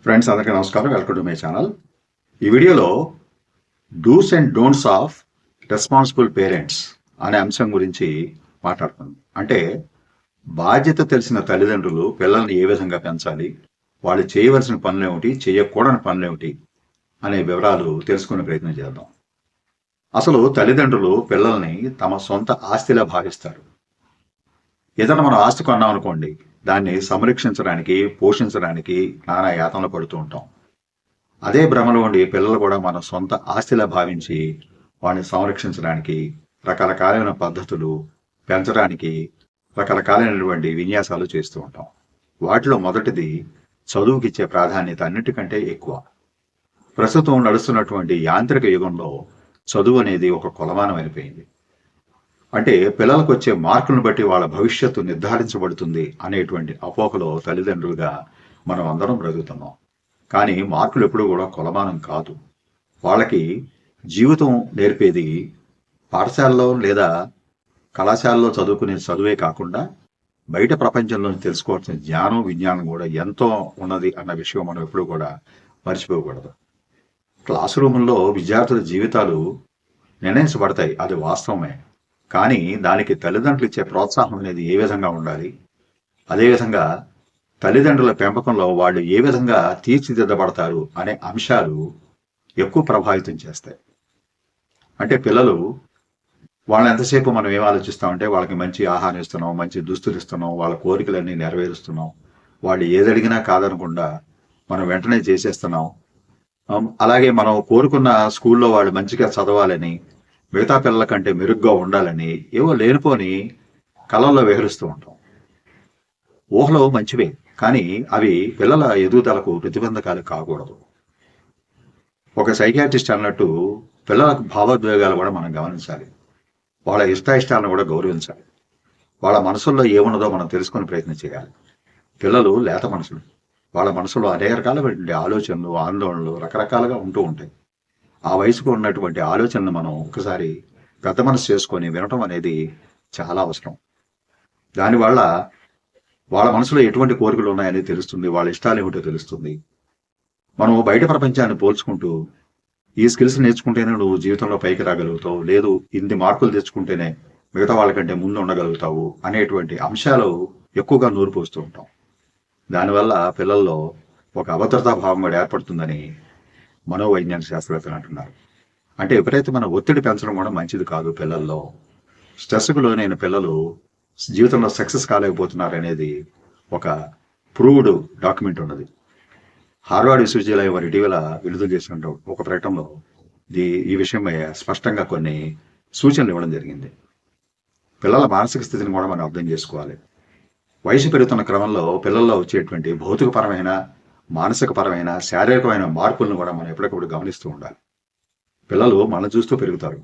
Friends అందరికీ నమస్కారం. Welcome to my channel. ఈ వీడియోలో dos and don'ts of responsible parents అనే అంశం గురించి మాట్లాడుతున్నాం. అంటే బాధ్యత తెలిసిన తల్లిదండ్రులు పిల్లల్ని ఏ విధంగా పెంచాలి, వాళ్ళు చేయవలసిన పనులు ఏమిటి, చేయకూడని పనులు ఏమిటి అనే వివరాలు తెలుసుకునే ప్రయత్నం చేద్దాం. అసలు తల్లిదండ్రులు పిల్లల్ని తమ సొంత ఆస్తిలా భావిస్తారు. ఏదైనా మనం ఆస్తి కొన్నాం అనుకోండి, దాన్ని సంరక్షించడానికి, పోషించడానికి నానా యాతనలు పడుతూ ఉంటాం. అదే భ్రమలో ఉండి పిల్లలు కూడా మన సొంత ఆస్తిలా భావించి వాడిని సంరక్షించడానికి రకరకాలైన పద్ధతులు పెంచడానికి రకరకాలైనటువంటి విన్యాసాలు చేస్తూ ఉంటాం. వాటిలో మొదటిది చదువుకిచ్చే ప్రాధాన్యత అన్నిటికంటే ఎక్కువ. ప్రస్తుతం నడుస్తున్నటువంటి యాంత్రిక యుగంలో చదువు అనేది ఒక కొలమానం అయిపోయింది. అంటే పిల్లలకు వచ్చే మార్కులను బట్టి వాళ్ళ భవిష్యత్తు నిర్ధారించబడుతుంది అనేటువంటి అపోహలో తల్లిదండ్రులుగా మనం అందరం బ్రతుకుతున్నాం. కానీ మార్కులు ఎప్పుడూ కూడా కొలమానం కాదు. వాళ్ళకి జీవితం నేర్పేది పాఠశాలలో లేదా కళాశాలలో చదువుకునే చదువే కాకుండా బయట ప్రపంచంలో తెలుసుకోవాల్సిన జ్ఞానం, విజ్ఞానం కూడా ఎంతో ఉన్నది అన్న విషయం మనం ఎప్పుడూ కూడా మర్చిపోకూడదు. క్లాస్ రూముల్లో విద్యార్థుల జీవితాలు నిర్ణయించబడతాయి, అది వాస్తవమే. కానీ దానికి తల్లిదండ్రులు ఇచ్చే ప్రోత్సాహం అనేది ఏ విధంగా ఉండాలి, అదేవిధంగా తల్లిదండ్రుల పెంపకంలో వాళ్ళు ఏ విధంగా తీర్చిదిద్దబడతారు అనే అంశాలు ఎక్కువ ప్రభావితం చేస్తాయి. అంటే పిల్లలు వాళ్ళని ఎంతసేపు మనం ఏం ఆలోచిస్తామంటే వాళ్ళకి మంచి ఆహారం ఇస్తున్నాం, మంచి దుస్తులు ఇస్తున్నాం, వాళ్ళ కోరికలన్నీ నెరవేరుస్తున్నాం, వాళ్ళు ఏదడిగినా కాదనకుండా మనం వెంటనే చేసేస్తున్నాం. అలాగే మనం కోరుకున్న స్కూల్లో వాళ్ళు మంచిగా చదవాలని, మిగతా పిల్లల కంటే మెరుగ్గా ఉండాలని ఏవో లేనిపోని కళల్లో విహరిస్తూ ఉంటాం. ఊహలో మంచివే, కానీ అవి పిల్లల ఎదుగుదలకు ప్రతిబంధకాలు కాకూడదు. ఒక సైకియాట్రిస్ట్ అన్నట్టు పిల్లలకు భావోద్వేగాలు కూడా మనం గమనించాలి. వాళ్ళ ఇష్టాయిష్టాలను కూడా గౌరవించాలి. వాళ్ళ మనసుల్లో ఏమున్నదో మనం తెలుసుకునే ప్రయత్నం చేయాలి. పిల్లలు లేత మనసులు, వాళ్ళ మనసులో అనేక రకాలైనటువంటి ఆలోచనలు, ఆందోళనలు రకరకాలుగా ఉంటూ ఉంటాయి. ఆ వయసుకు ఉన్నటువంటి ఆలోచనలు మనం ఒకసారి పెద్ద మనసు చేసుకొని వినటం అనేది చాలా అవసరం. దానివల్ల వాళ్ళ మనసులో ఎటువంటి కోరికలు ఉన్నాయనేది తెలుస్తుంది, వాళ్ళ ఇష్టాలు ఏమిటో తెలుస్తుంది. మనం బయట ప్రపంచాన్ని పోల్చుకుంటూ ఈ స్కిల్స్ నేర్చుకుంటేనే నువ్వు జీవితంలో పైకి రాగలుగుతావు, లేదు ఇన్ని మార్కులు తెచ్చుకుంటేనే మిగతా వాళ్ళకంటే ముందు ఉండగలుగుతావు అనేటువంటి అంశాలు ఎక్కువగా నూరిపోస్తూ ఉంటాం. దానివల్ల పిల్లల్లో ఒక అభద్రతా భావం కూడా ఏర్పడుతుందని మనోవైజ్ఞానిక శాస్త్రవేత్తలు అంటున్నారు. అంటే విపరీతమైన ఒత్తిడి పెంచడం కూడా మంచిది కాదు. పిల్లల్లో స్ట్రెస్కు లోనైన పిల్లలు జీవితంలో సక్సెస్ కాలేకపోతున్నారు అనేది ఒక ప్రూవ్డ్ డాక్యుమెంట్ ఉన్నది. హార్వర్డ్ విశ్వవిద్యాలయం వారు ఇటీవల విడుదల చేసిన ఒక ప్రకటనలో ఈ విషయమై స్పష్టంగా కొన్ని సూచనలు ఇవ్వడం జరిగింది. పిల్లల మానసిక స్థితిని కూడా మనం అర్థం చేసుకోవాలి. వయసు పెరుగుతున్న క్రమంలో పిల్లల్లో వచ్చేటువంటి భౌతికపరమైన, మానసికపరమైన, శారీరకమైన మార్పులను కూడా మనం ఎప్పటికప్పుడు గమనిస్తూ ఉండాలి. పిల్లలు మనం చూస్తూ పెరుగుతారు,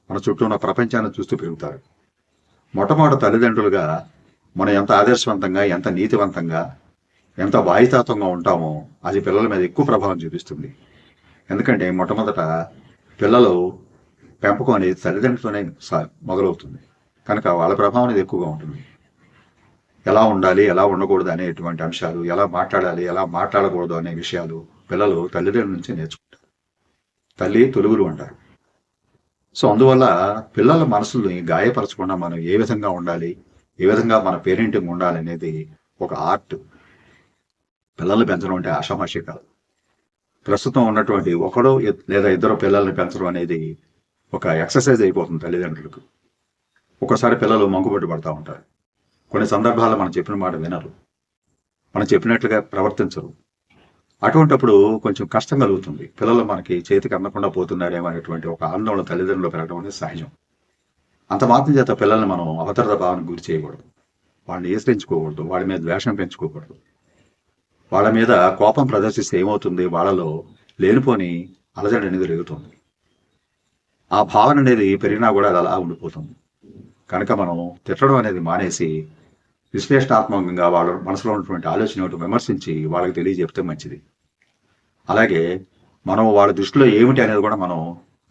మన చుట్టూ ఉన్న ప్రపంచాన్ని చూస్తూ పెరుగుతారు. మొట్టమొదటి తల్లిదండ్రులుగా మనం ఎంత ఆదర్శవంతంగా, ఎంత నీతివంతంగా, ఎంత బాధ్యతాత్వంగా ఉంటామో అది పిల్లల మీద ఎక్కువ ప్రభావం చూపిస్తుంది. ఎందుకంటే మొట్టమొదట పిల్లలు పెంపకం అనేది తల్లిదండ్రులతోనే మొదలవుతుంది కనుక వాళ్ళ ప్రభావం అనేది ఎక్కువగా ఉంటుంది. ఎలా ఉండాలి, ఎలా ఉండకూడదు అనేటువంటి అంశాలు, ఎలా మాట్లాడాలి, ఎలా మాట్లాడకూడదు అనే విషయాలు పిల్లలు తల్లిదండ్రుల నుంచి నేర్చుకుంటారు. తల్లి తొలుగులు అంటారు. సో అందువల్ల పిల్లల మనసుల్ని గాయపరచకుండా మనం ఏ విధంగా ఉండాలి, ఏ విధంగా మన పేరెంటింగ్ ఉండాలి అనేది ఒక ఆర్ట్. పిల్లల్ని పెంచడం అంటే ఆషామాషి కాదు. ప్రస్తుతం ఉన్నటువంటి ఒకడో లేదా ఇద్దరు పిల్లల్ని పెంచడం అనేది ఒక ఎక్సర్సైజ్ అయిపోతుంది తల్లిదండ్రులకు. ఒక్కోసారి పిల్లలు మంకుపట్టు పడతా ఉంటారు. కొన్ని సందర్భాల్లో మనం చెప్పిన మాట వినరు, మనం చెప్పినట్లుగా ప్రవర్తించరు. అటువంటిప్పుడు కొంచెం కష్టం కలుగుతుంది. పిల్లలు మనకి చేతికి అందకుండా పోతున్నారేమో అనేటువంటి ఒక ఆందోళన తల్లిదండ్రులు పెరగడం అనేది సహజం. అంత మాత్రం చేత పిల్లల్ని మనం అవతరత భావనకు గురి చేయకూడదు, వాళ్ళని ఈసరించుకోకూడదు, వాళ్ళ మీద ద్వేషం పెంచుకోకూడదు. వాళ్ళ మీద కోపం ప్రదర్శిస్తే ఏమవుతుంది, వాళ్ళలో లేనిపోని అలజడి అనేది పెరుగుతుంది. ఆ భావన అనేది పెరిగినా కూడా అది అలా ఉండిపోతుంది. కనుక మనం తిట్టడం అనేది మానేసి విశ్లేషణాత్మకంగా వాళ్ళ మనసులో ఉన్నటువంటి ఆలోచన ఏమిటో విమర్శించి వాళ్ళకి తెలియజెప్తే మంచిది. అలాగే మనం వాళ్ళ దృష్టిలో ఏమిటి అనేది కూడా మనం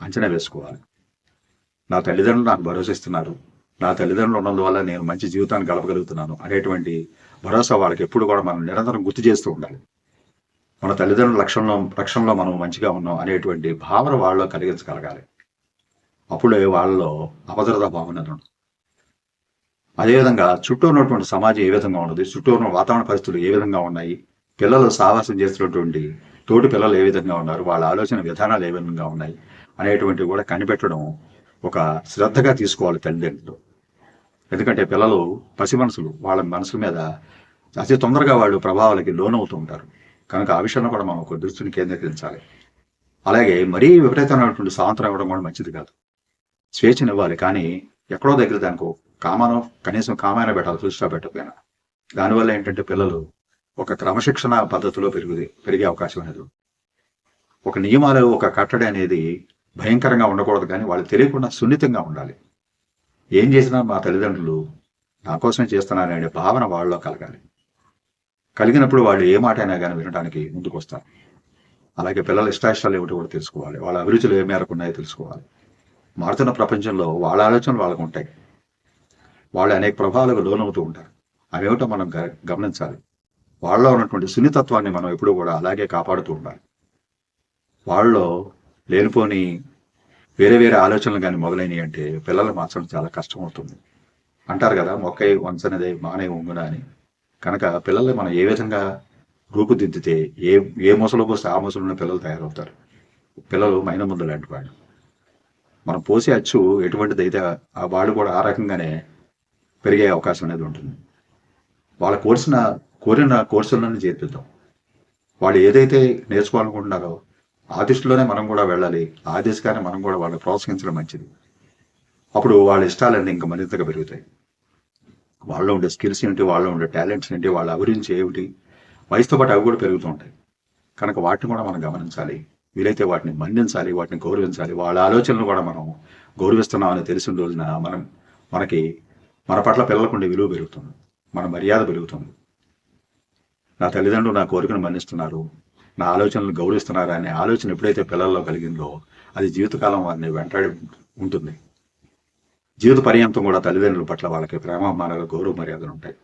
అంచనా వేసుకోవాలి. నా తల్లిదండ్రులు నాకు భరోసా ఇస్తున్నారు, నా తల్లిదండ్రులు ఉన్నందువల్ల నేను మంచి జీవితాన్ని గడపగలుగుతున్నాను అనేటువంటి భరోసా వాళ్ళకి ఎప్పుడు కూడా మనం నిరంతరం గుర్తు చేస్తూ ఉండాలి. మన తల్లిదండ్రుల రక్షణలో మనం మంచిగా ఉన్నాం అనేటువంటి భావన వాళ్ళలో కలిగించగలగాలి. అప్పుడే వాళ్ళలో అభద్రతా భావన ఉంటుంది. అదేవిధంగా చుట్టూ ఉన్నటువంటి సమాజం ఏ విధంగా ఉన్నది, చుట్టూ ఉన్న వాతావరణ పరిస్థితులు ఏ విధంగా ఉన్నాయి, పిల్లలు సావాసం చేస్తున్నటువంటి తోటి పిల్లలు ఏ విధంగా ఉన్నారు, వాళ్ళ ఆలోచన విధానాలు ఏ విధంగా ఉన్నాయి అనేటువంటివి కూడా కనిపెట్టడం ఒక శ్రద్ధగా తీసుకోవాలి తల్లిదండ్రులు. ఎందుకంటే పిల్లలు పసి మనసులు, వాళ్ళ మనసుల మీద అతి తొందరగా వాళ్ళు ప్రభావాలకి లోనవుతూ ఉంటారు. కనుక ఆ విషయంలో కూడా మనం ఒక దృష్టిని కేంద్రీకరించాలి. అలాగే మరీ విపరీతమైనటువంటి స్వాతంత్రం ఇవ్వడం కూడా మంచిది కాదు. స్వేచ్ఛనివ్వాలి, కానీ ఎక్కడో దగ్గర దానికి కామానో కనీసం కామాన పెట్టాలి, దృష్టిలో పెట్టకపోయినా. దానివల్ల ఏంటంటే పిల్లలు ఒక క్రమశిక్షణ పద్ధతిలో పెరిగే అవకాశం అనేది. ఒక నియమాలు, ఒక కట్టడి అనేది భయంకరంగా ఉండకూడదు, కానీ వాళ్ళు తెలియకుండా సున్నితంగా ఉండాలి. ఏం చేసినా మా తల్లిదండ్రులు నా కోసమే చేస్తున్నారనే భావన వాళ్ళలో కలగాలి. కలిగినప్పుడు వాళ్ళు ఏ మాట అయినా కానీ వినడానికి ముందుకు వస్తారు. అలాగే పిల్లల ఇష్టాయిష్టాలు ఏమిటో కూడా తెలుసుకోవాలి, వాళ్ళ అభిరుచులు ఏ మేరకు ఉన్నాయో తెలుసుకోవాలి. మారుతున్న ప్రపంచంలో వాళ్ళ ఆలోచనలు వాళ్ళకు ఉంటాయి. వాళ్ళు అనేక ప్రభావాలకు లోనవుతూ ఉంటారు. అవేమిటో మనం గమనించాలి. వాళ్ళలో ఉన్నటువంటి సున్నితత్వాన్ని మనం ఎప్పుడూ కూడా అలాగే కాపాడుతూ ఉండాలి. వాళ్ళలో లేనిపోని వేరే వేరే ఆలోచనలు కానీ మొదలైనవి అంటే పిల్లలు మార్చడం చాలా కష్టం అవుతుంది. అంటారు కదా, మొక్కై వంచనదే మానే ఉంగున అని. కనుక పిల్లల్ని మనం ఏ విధంగా రూపుదిద్దితే ఏ మొసలు పోస్తే ఆ మొసలున్న పిల్లలు తయారవుతారు. పిల్లలు మైన ముందు లాంటి వాళ్ళు. మనం పోసే అచ్చు ఎటువంటిది అయితే ఆ వాడు కూడా ఆ రకంగానే పెరిగే అవకాశం అనేది ఉంటుంది. వాళ్ళ కోరిన కోర్సులను చేర్పిద్దాం. వాళ్ళు ఏదైతే నేర్చుకోవాలనుకుంటున్నారో ఆ దిశలోనే మనం కూడా వెళ్ళాలి. ఆ దిశగానే మనం కూడా వాళ్ళని ప్రోత్సహించడం మంచిది. అప్పుడు వాళ్ళ ఇష్టాలన్నీ ఇంకా మరింతగా పెరుగుతాయి. వాళ్ళలో ఉండే స్కిల్స్ ఏంటి, వాళ్ళలో ఉండే టాలెంట్స్ ఏంటి, వాళ్ళ అభిరుచి ఏమిటి, వయసుతో పాటు అవి కూడా పెరుగుతూ ఉంటాయి. కనుక వాటిని కూడా మనం గమనించాలి. వీలైతే వాటిని మన్నించాలి, వాటిని గౌరవించాలి. వాళ్ళ ఆలోచనలు కూడా మనం గౌరవిస్తున్నామని తెలిసిన రోజున మనకి మన పట్ల పిల్లలకు ఉండే విలువ పెరుగుతుంది, మన మర్యాద పెరుగుతుంది. నా తల్లిదండ్రులు నా కోరికను మన్నిస్తున్నారు, నా ఆలోచనలు గౌరవిస్తున్నారు అనే ఆలోచన ఎప్పుడైతే పిల్లల్లో కలిగిందో అది జీవితకాలం వారిని వెంటాడి ఉంటుంది. జీవిత పర్యంతం కూడా తల్లిదండ్రుల పట్ల వాళ్ళకి ప్రేమాభిమానాలు, గౌరవ మర్యాదలు ఉంటాయి.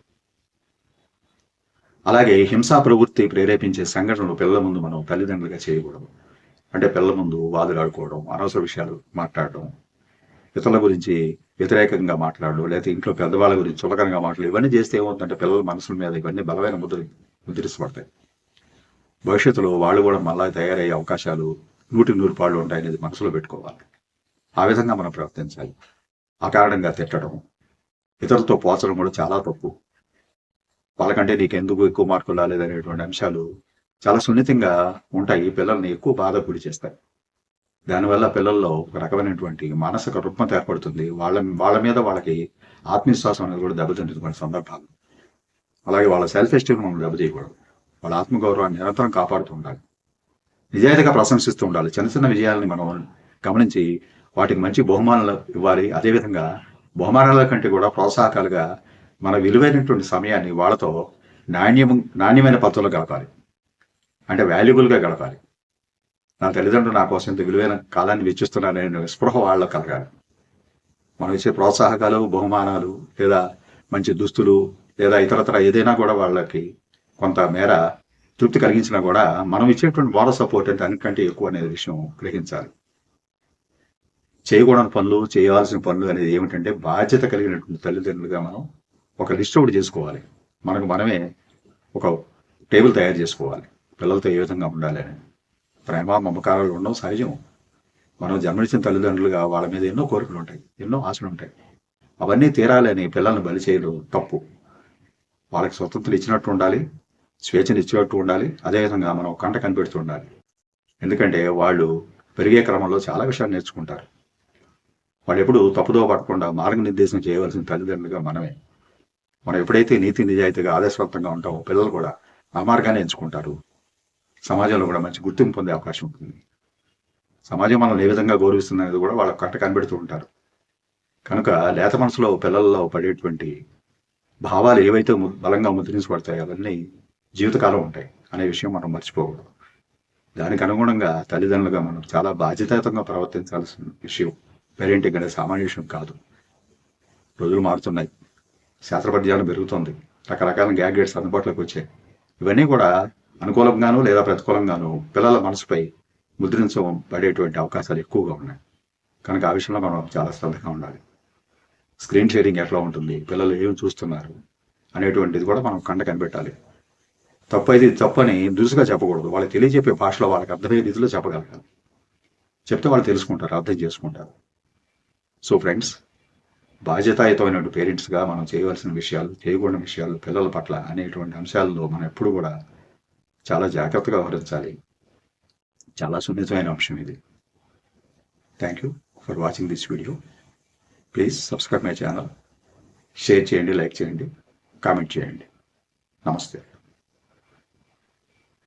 అలాగే హింసా ప్రవృత్తి ప్రేరేపించే సంఘటనలు పిల్లల ముందు మనం తల్లిదండ్రులుగా చేయకూడదు. అంటే పిల్లల ముందు వాదులాడుకోవడం, అనవసర విషయాలు మాట్లాడడం, ఇతరుల గురించి వ్యతిరేకంగా మాట్లాడడం, లేకపోతే ఇంట్లో పెద్దవాళ్ళ గురించి చులకనగా మాట్లాడడం, ఇవన్నీ చేస్తే ఏమవుతుందంటే పిల్లల మనసుల మీద ఇవన్నీ బలమైన ముద్రించబడతాయి. భవిష్యత్తులో వాళ్ళు కూడా మళ్ళా తయారయ్యే అవకాశాలు 100% ఉంటాయనేది మనసులో పెట్టుకోవాలి. ఆ విధంగా మనం ప్రవర్తించాలి. అకారణంగా తిట్టడం, ఇతరులతో పోల్చడం కూడా చాలా తప్పు. వాళ్ళకంటే నీకెందుకు ఎక్కువ మార్కులు రాలేదనేటువంటి అంశాలు చాలా సున్నితంగా ఉంటాయి. పిల్లల్ని ఎక్కువ బాధ గురి చేస్తాయి. దానివల్ల పిల్లల్లో ఒక రకమైనటువంటి మానసిక రుగ్మత ఏర్పడుతుంది. వాళ్ళ మీద వాళ్ళకి ఆత్మవిశ్వాసం అనేది కూడా దెబ్బతింటున్న సందర్భాలు. అలాగే వాళ్ళ సెల్ఫ్ ఎస్టీమ్ మనం దెబ్బతీయకూడదు. వాళ్ళ ఆత్మగౌరవాన్ని నిరంతరం కాపాడుతూ ఉండాలి. నిజాయితీగా ప్రశంసిస్తూ ఉండాలి. చిన్న చిన్న విజయాలని మనం గమనించి వాటికి మంచి బహుమానాలు ఇవ్వాలి. అదేవిధంగా బహుమానాల కంటే కూడా ప్రోత్సాహకాలుగా మన విలువైనటువంటి సమయాన్ని వాళ్ళతో నాణ్యమైన పద్ధతిలో గడపాలి. అంటే వాల్యుబుల్గా గడపాలి. నా తల్లిదండ్రులు నా కోసం ఇంత విలువైన కాలాన్ని వెచ్చిస్తున్నారనే స్పృహ వాళ్ళలో కలగాలి. మనం ఇచ్చే ప్రోత్సాహకాలు, బహుమానాలు, లేదా మంచి దుస్తులు, లేదా ఇతరత్ర ఏదైనా కూడా వాళ్ళకి కొంత మేర తృప్తి కలిగించినా కూడా మనం ఇచ్చేటువంటి మోరల్ సపోర్ట్ అంటే అన్నికంటే ఎక్కువ అనే విషయం గ్రహించాలి. చేయకూడని పనులు, చేయాల్సిన పనులు అనేది ఏమిటంటే బాధ్యత కలిగినటువంటి తల్లిదండ్రులుగా మనం ఒక లిస్ట్ ఒకటి చేసుకోవాలి. మనమే ఒక టేబుల్ తయారు చేసుకోవాలి. పిల్లలతో ఏ విధంగా ఉండాలి అని. ప్రేమ, మమకారాలు ఉండడం సహజం. మనం జన్మనిచ్చిన తల్లిదండ్రులుగా వాళ్ళ మీద ఎన్నో కోరికలు ఉంటాయి, ఎన్నో ఆశలు ఉంటాయి. అవన్నీ తీరాలని పిల్లల్ని బలి చేయడం తప్పు. వాళ్ళకి స్వతంత్రం ఇచ్చినట్టు ఉండాలి, స్వేచ్ఛను ఇచ్చినట్టు ఉండాలి. అదేవిధంగా మనం కంట కనిపెడుతూ ఉండాలి. ఎందుకంటే వాళ్ళు పెరిగే క్రమంలో చాలా విషయాలు నేర్చుకుంటారు. వాళ్ళు ఎప్పుడు తప్పుదో పట్టకుండా మార్గనిర్దేశం చేయవలసిన తల్లిదండ్రులుగా మనమే. మనం ఎప్పుడైతే నీతి నిజాయితీగా ఆదర్శవంతంగా ఉంటామో పిల్లలు కూడా ఆ మార్గాన్ని ఎంచుకుంటారు. సమాజంలో కూడా మంచి గుర్తింపు పొందే అవకాశం ఉంటుంది. సమాజం మనల్ని ఏ విధంగా గౌరవిస్తున్నది కూడా వాళ్ళ కంట కనిపెడుతూ ఉంటారు. కనుక లేత మనసులో పిల్లల్లో పడేటువంటి భావాలు ఏవైతే బలంగా ముద్రించబడతాయో అవన్నీ జీవితకాలం ఉంటాయి అనే విషయం మనం మర్చిపోకూడదు. దానికి అనుగుణంగా తల్లిదండ్రులుగా మనం చాలా బాధ్యతాయుతంగా ప్రవర్తించాల్సిన విషయం. పేరెంటింగ్ అనేది సామాన్య విషయం కాదు. రోజులు మారుతున్నాయి, శాస్త్ర పరిజ్ఞానం పెరుగుతుంది, రకరకాల గ్యాడ్జెట్స్ అందుబాటులోకి వచ్చాయి. ఇవన్నీ కూడా అనుకూలంగాను లేదా ప్రతికూలంగాను పిల్లల మనసుపై ముద్రించబడేటువంటి అవకాశాలు ఎక్కువగా ఉన్నాయి. కనుక ఆ విషయంలో మనం చాలా శ్రద్ధగా ఉండాలి. స్క్రీన్ షేరింగ్ ఎట్లా ఉంటుంది, పిల్లలు ఏమి చూస్తున్నారు అనేటువంటిది కూడా మనం కంట కనిపెట్టాలి. తప్పు అయితే తప్పు అని దురుసుగా చెప్పకూడదు. వాళ్ళకి తెలియజెప్పే భాషలో వాళ్ళకి అర్థమయ్యే రీతిలో చెప్పగలగాలి. చెప్తే వాళ్ళు తెలుసుకుంటారు, అర్థం చేసుకుంటారు. సో ఫ్రెండ్స్, బాధ్యతాయుతమైనటువంటి పేరెంట్స్గా మనం చేయవలసిన విషయాలు, చేయకూడని విషయాలు పిల్లల పట్ల అనేటువంటి అంశాలలో మనం ఎప్పుడు కూడా చాలా జాగ్రత్తగా వ్యవహరించాలి. చాలా సున్నితమైన అంశం ఇది. Thank you for watching this video. Please subscribe my channel. Share చేయండి, లైక్ చేయండి, కామెంట్ చేయండి. నమస్తే.